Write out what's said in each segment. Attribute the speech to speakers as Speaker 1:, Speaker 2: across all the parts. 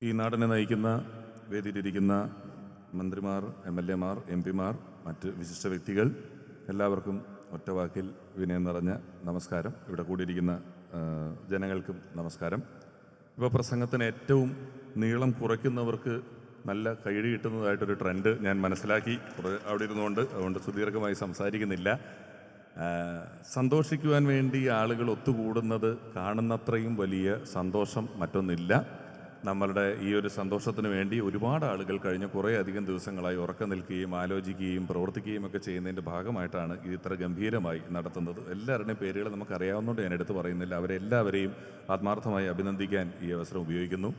Speaker 1: ഈ നാടിനെ നയിക്കുന്ന വേദിയിലിരിക്കുന്ന മന്ത്രിമാർ, MLA മാർ, MP മാർ, മറ്റ് വിശിഷ്ട വ്യക്തികൾ, എല്ലാവർക്കും ഒറ്റവാക്കിൽ വിനയം നിറഞ്ഞ നമസ്കാരം. ഇവിടെ കൂടിയിരിക്കുന്ന ജനങ്ങൾക്കും നമസ്കാരം. ഇപ്പോൾ പ്രസംഗത്തിന് ഏറ്റവും നീളം കുറയ്ക്കുന്നവർക്ക് നല്ല കൈയടി കിട്ടുന്നതായിട്ടൊരു ട്രെൻഡ് ഞാൻ മനസ്സിലാക്കി അവിടെ ഇരുന്നുകൊണ്ട്. അതുകൊണ്ട് സുദീർഘമായി സംസാരിക്കുന്നില്ല. സന്തോഷിക്കുവാൻ വേണ്ടി ആളുകൾ ഒത്തുകൂടുന്നത് കാണുന്നത്രയും വലിയ സന്തോഷം മറ്റൊന്നില്ല. നമ്മളുടെ ഈ ഒരു സന്തോഷത്തിന് വേണ്ടി ഒരുപാട് ആളുകൾ കഴിഞ്ഞ കുറേ അധികം ദിവസങ്ങളായി ഉറക്കം നിൽക്കുകയും ആലോചിക്കുകയും പ്രവർത്തിക്കുകയും ഒക്കെ ചെയ്യുന്നതിൻ്റെ ഭാഗമായിട്ടാണ് ഇത് ഇത്ര ഗംഭീരമായി നടത്തുന്നത്. എല്ലാവരുടെയും പേരുകൾ നമുക്കറിയാവുന്നതുകൊണ്ട് ഞാൻ എടുത്ത് പറയുന്നില്ല. അവരെല്ലാവരെയും ആത്മാർത്ഥമായി അഭിനന്ദിക്കാൻ ഈ അവസരം ഉപയോഗിക്കുന്നു.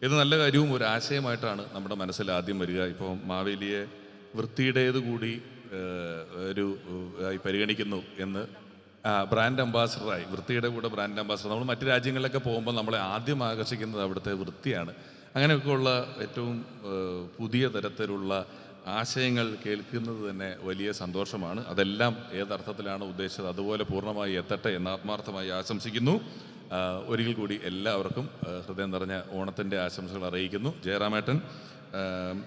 Speaker 1: ഇത് നല്ല കാര്യവും ഒരു ആശയമായിട്ടാണ് നമ്മുടെ മനസ്സിൽ ആദ്യം വരിക. ഇപ്പോൾ മാവേലിയെ വൃത്തിയുടേത് കൂടി ഒരു പരിഗണിക്കുന്നു എന്ന് ബ്രാൻഡ് അംബാസഡറായി, വൃത്തിയുടെ കൂടെ ബ്രാൻഡ് അംബാസഡർ. നമ്മൾ മറ്റു രാജ്യങ്ങളിലൊക്കെ പോകുമ്പോൾ നമ്മളെ ആദ്യം ആകർഷിക്കുന്നത് അവിടുത്തെ വൃത്തിയാണ്. അങ്ങനെയൊക്കെയുള്ള ഏറ്റവും പുതിയ തരത്തിലുള്ള ആശയങ്ങൾ കേൾക്കുന്നത് തന്നെ വലിയ സന്തോഷമാണ്. അതെല്ലാം ഏതർത്ഥത്തിലാണ് ഉദ്ദേശിച്ചത് അതുപോലെ പൂർണ്ണമായി എത്തട്ടെ എന്ന് ആത്മാർത്ഥമായി ആശംസിക്കുന്നു. ഒരിക്കൽ കൂടി എല്ലാവർക്കും ഹൃദയം നിറഞ്ഞ ഓണത്തിൻ്റെ ആശംസകൾ അറിയിക്കുന്നു. ജയറാമേട്ടൻ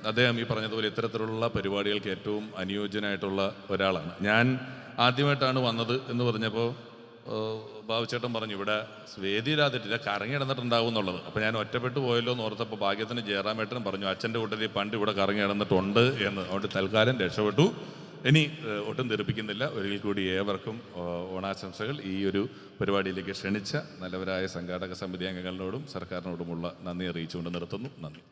Speaker 1: അദ്ദേഹം ഈ പറഞ്ഞതുപോലെ ഇത്തരത്തിലുള്ള പരിപാടികൾക്ക് ഏറ്റവും അനുയോജ്യനായിട്ടുള്ള ഒരാളാണ്. ഞാൻ ആദ്യമായിട്ടാണ് വന്നത് എന്ന് പറഞ്ഞപ്പോൾ ബാബുച്ചേട്ടൻ പറഞ്ഞു ഇവിടെ വേദിയിലാതിട്ടില്ല, കറങ്ങി നടന്നിട്ടുണ്ടാവും എന്നുള്ളത്. അപ്പോൾ ഞാൻ ഒറ്റപ്പെട്ടു പോയല്ലോ എന്ന് ഓർത്തപ്പോൾ ഭാഗ്യത്തിന് ജയറാമേട്ടൻ പറഞ്ഞു അച്ഛൻ്റെ കൂട്ടത്തിൽ പണ്ട് ഇവിടെ കറങ്ങി നടന്നിട്ടുണ്ട് എന്ന്. അതുകൊണ്ട് തൽക്കാലം രക്ഷപ്പെട്ടു. ഇനി ഒട്ടും തെറിപ്പിക്കുന്നില്ല. ഒരിക്കൽ കൂടി ഏവർക്കും ഓണാശംസകൾ. ഈ ഒരു പരിപാടിയിലേക്ക് ക്ഷണിച്ച നല്ലവരായ സംഘാടക സമിതി അംഗങ്ങളോടും സർക്കാരിനോടുമുള്ള നന്ദി അറിയിച്ചുകൊണ്ട് നിർത്തുന്നു. നന്ദി.